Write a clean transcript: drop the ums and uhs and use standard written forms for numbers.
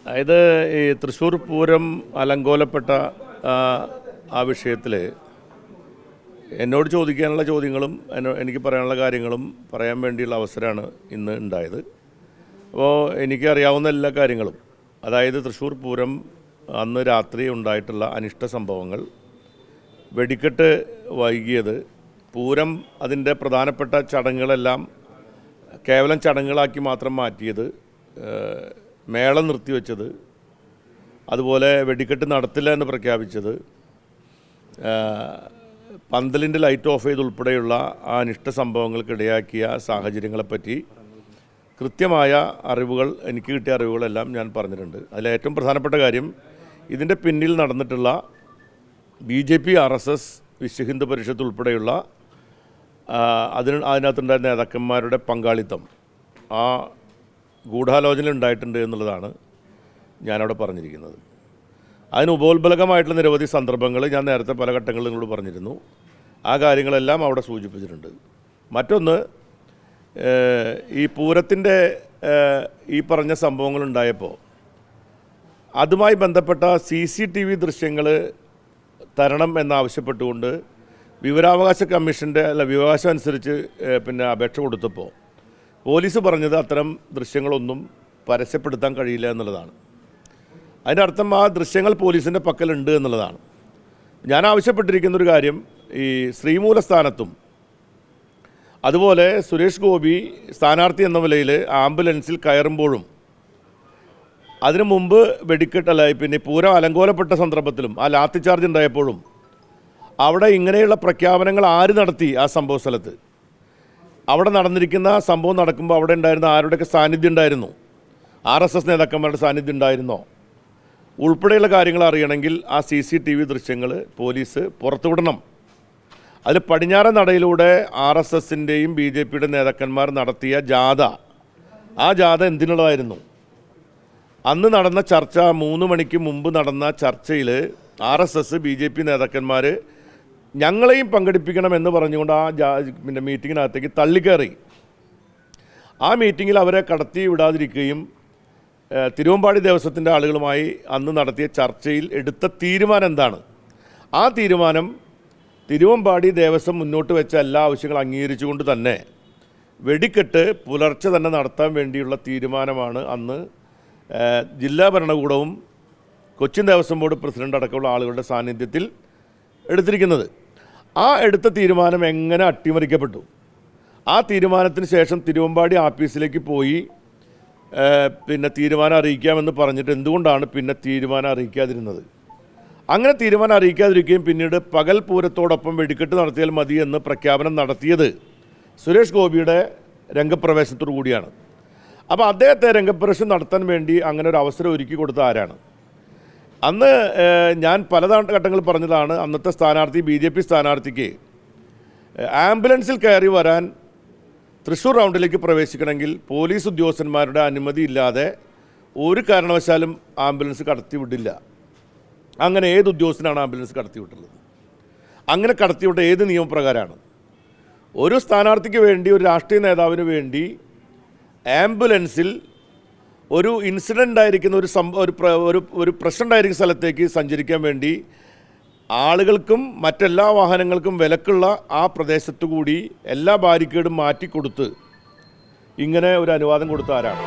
അതായത് ഈ തൃശ്ശൂർ പൂരം അലങ്കോലപ്പെട്ട ആ വിഷയത്തിൽ എന്നോട് ചോദിക്കാനുള്ള ചോദ്യങ്ങളും എനിക്ക് പറയാനുള്ള കാര്യങ്ങളും പറയാൻ വേണ്ടിയുള്ള അവസരമാണ് ഇന്ന് ഉണ്ടായത്. അപ്പോൾ എനിക്കറിയാവുന്ന എല്ലാ കാര്യങ്ങളും, അതായത് തൃശ്ശൂർ പൂരം അന്ന് രാത്രി ഉണ്ടായിട്ടുള്ള അനിഷ്ട സംഭവങ്ങൾ, വെടിക്കെട്ട് വൈകിയത്, പൂരം അതിൻ്റെ പ്രധാനപ്പെട്ട ചടങ്ങുകളെല്ലാം കേവലം ചടങ്ങുകളാക്കി മാത്രം മാറ്റിയത്, മേളം നിർത്തിവെച്ചത്, അതുപോലെ വെടിക്കെട്ട് നടത്തില്ല എന്ന് പ്രഖ്യാപിച്ചത്, പന്തലിൻ്റെ ലൈറ്റ് ഓഫ് ചെയ്തുൾപ്പെടെയുള്ള ആ അനിഷ്ട സംഭവങ്ങൾക്കിടയാക്കിയ സാഹചര്യങ്ങളെപ്പറ്റി കൃത്യമായ അറിവുകൾ, എനിക്ക് കിട്ടിയ അറിവുകളെല്ലാം ഞാൻ പറഞ്ഞിട്ടുണ്ട്. അതിലേറ്റവും പ്രധാനപ്പെട്ട കാര്യം, ഇതിൻ്റെ പിന്നിൽ നടന്നിട്ടുള്ള BJP, RSS, വിശ്വ ഹിന്ദു പരിഷത്ത് ഉൾപ്പെടെയുള്ള അതിനകത്തുണ്ടായിരുന്ന നേതാക്കന്മാരുടെ പങ്കാളിത്തം, ആ ഗൂഢാലോചന ഉണ്ടായിട്ടുണ്ട് എന്നുള്ളതാണ് ഞാനവിടെ പറഞ്ഞിരിക്കുന്നത്. അതിന് ഉപോത്ബലകമായിട്ടുള്ള നിരവധി സന്ദർഭങ്ങൾ ഞാൻ നേരത്തെ പല ഘട്ടങ്ങളിൽ നിങ്ങളോട് പറഞ്ഞിരുന്നു. ആ കാര്യങ്ങളെല്ലാം അവിടെ സൂചിപ്പിച്ചിട്ടുണ്ട്. മറ്റൊന്ന്, ഈ പൂരത്തിൻ്റെ ഈ പറഞ്ഞ സംഭവങ്ങളുണ്ടായപ്പോൾ അതുമായി ബന്ധപ്പെട്ട CCTV ദൃശ്യങ്ങൾ തരണം എന്നാവശ്യപ്പെട്ടുകൊണ്ട് വിവരാവകാശ കമ്മീഷൻ്റെ വിവരാവകാശം അനുസരിച്ച് അപേക്ഷ കൊടുത്തപ്പോൾ പോലീസ് പറഞ്ഞത് അത്തരം ദൃശ്യങ്ങളൊന്നും പരസ്യപ്പെടുത്താൻ കഴിയില്ല എന്നുള്ളതാണ്. അതിൻ്റെ അർത്ഥം ആ ദൃശ്യങ്ങൾ പോലീസിൻ്റെ പക്കലുണ്ട് എന്നുള്ളതാണ്. ഞാൻ ആവശ്യപ്പെട്ടിരിക്കുന്നൊരു കാര്യം, ഈ ശ്രീമൂലസ്ഥാനത്തും അതുപോലെ സുരേഷ് ഗോപി സ്ഥാനാർത്ഥി എന്ന നിലയിൽ ആംബുലൻസിൽ കയറുമ്പോഴും അതിനു മുമ്പ് വെടിക്കെട്ടല്ല പൂരം അലങ്കോലപ്പെട്ട സന്ദർഭത്തിലും ആ ലാത്തി ചാർജ് ഉണ്ടായപ്പോഴും അവിടെ ഇങ്ങനെയുള്ള പ്രഖ്യാപനങ്ങൾ ആര് നടത്തി? ആ സംഭവ സ്ഥലത്ത് അവിടെ നടന്നിരിക്കുന്ന സംഭവം നടക്കുമ്പോൾ അവിടെ ഉണ്ടായിരുന്ന ആരുടെയൊക്കെ സാന്നിധ്യം ഉണ്ടായിരുന്നു? RSS നേതാക്കന്മാരുടെ സാന്നിധ്യം ഉണ്ടായിരുന്നോ? ഉൾപ്പെടെയുള്ള കാര്യങ്ങൾ അറിയണമെങ്കിൽ ആ CCTV ദൃശ്യങ്ങൾ പോലീസ് പുറത്തുവിടണം. അതിൽ പടിഞ്ഞാറൻ നടയിലൂടെ RSSൻ്റെയും BJPയുടെ നേതാക്കന്മാർ നടത്തിയ ജാഥ, ആ ജാഥ എന്തിനുള്ളതായിരുന്നു? അന്ന് നടന്ന ചർച്ച, 3 മണിക്ക് മുമ്പ് നടന്ന ചർച്ചയിൽ RSS BJP നേതാക്കന്മാർ ഞങ്ങളെയും പങ്കെടുപ്പിക്കണമെന്ന് പറഞ്ഞുകൊണ്ട് ആ മീറ്റിങ്ങിനകത്തേക്ക് തള്ളിക്കയറി. ആ മീറ്റിങ്ങിൽ അവരെ കടത്തി വിടാതിരിക്കുകയും തിരുവമ്പാടി ദേവസ്വത്തിൻ്റെ ആളുകളുമായി അന്ന് നടത്തിയ ചർച്ചയിൽ എടുത്ത തീരുമാനം എന്താണ്? ആ തീരുമാനം തിരുവമ്പാടി ദേവസ്വം മുന്നോട്ട് വെച്ച എല്ലാ ആവശ്യങ്ങളും അംഗീകരിച്ചുകൊണ്ട് തന്നെ വെടിക്കെട്ട് പുലർച്ചെ തന്നെ നടത്താൻ വേണ്ടിയുള്ള തീരുമാനമാണ് അന്ന് ജില്ലാ ഭരണകൂടവും കൊച്ചിൻ ദേവസ്വം ബോർഡ് പ്രസിഡന്റ് അടക്കമുള്ള ആളുകളുടെ സാന്നിധ്യത്തിൽ എടുത്തിരിക്കുന്നത്. ആ എടുത്ത തീരുമാനം എങ്ങനെ അട്ടിമറിക്കപ്പെട്ടു? ആ തീരുമാനത്തിന് ശേഷം തിരുവമ്പാടി ആഫീസിലേക്ക് പോയി തീരുമാനം അറിയിക്കാമെന്ന് പറഞ്ഞിട്ട് എന്തുകൊണ്ടാണ് പിന്നെ തീരുമാനം അറിയിക്കാതിരുന്നത്? അങ്ങനെ തീരുമാനം അറിയിക്കാതിരിക്കുകയും പിന്നീട് പകൽ പൂരത്തോടൊപ്പം വെടിക്കെട്ട് നടത്തിയാൽ മതി എന്ന് പ്രഖ്യാപനം നടത്തിയത് സുരേഷ് ഗോപിയുടെ രംഗപ്രവേശനത്തോടു കൂടിയാണ്. അപ്പോൾ അദ്ദേഹത്തെ രംഗപ്രവേശനം നടത്താൻ വേണ്ടി അങ്ങനെ ഒരു അവസരം ഒരുക്കി കൊടുത്ത ആരാണ്? അന്ന് ഞാൻ പല ഘട്ടങ്ങളിൽ പറഞ്ഞതാണ്, അന്നത്തെ സ്ഥാനാർത്ഥി BJP സ്ഥാനാർത്ഥിക്ക് ആംബുലൻസിൽ കയറി വരാൻ തൃശ്ശൂർ റൗണ്ടിലേക്ക് പ്രവേശിക്കണമെങ്കിൽ പോലീസ് ഉദ്യോഗസ്ഥന്മാരുടെ അനുമതി ഇല്ലാതെ ഒരു കാരണവശാലും ആംബുലൻസ് കടത്തിവിടില്ല. അങ്ങനെ ഏത് ഉദ്യോഗസ്ഥനാണ് ആംബുലൻസ് കടത്തിവിട്ടുള്ളത്? അങ്ങനെ കടത്തിവിട്ട ഏത് നിയമപ്രകാരമാണ്? ഒരു സ്ഥാനാർത്ഥിക്ക് വേണ്ടി, ഒരു രാഷ്ട്രീയ നേതാവിന് വേണ്ടി ആംബുലൻസിൽ ഒരു ഇൻസിഡൻ്റ് ആയിരിക്കുന്ന ഒരു പ്രശ്നം ഉണ്ടായിരിക്കുന്ന സ്ഥലത്തേക്ക് സഞ്ചരിക്കാൻ വേണ്ടി ആളുകൾക്കും മറ്റെല്ലാ വാഹനങ്ങൾക്കും വിലക്കുള്ള ആ പ്രദേശത്തു കൂടി എല്ലാ ബാരിക്കേഡും മാറ്റിക്കൊടുത്ത് ഇങ്ങനെ ഒരു അനുവാദം കൊടുത്ത ആരാണ്?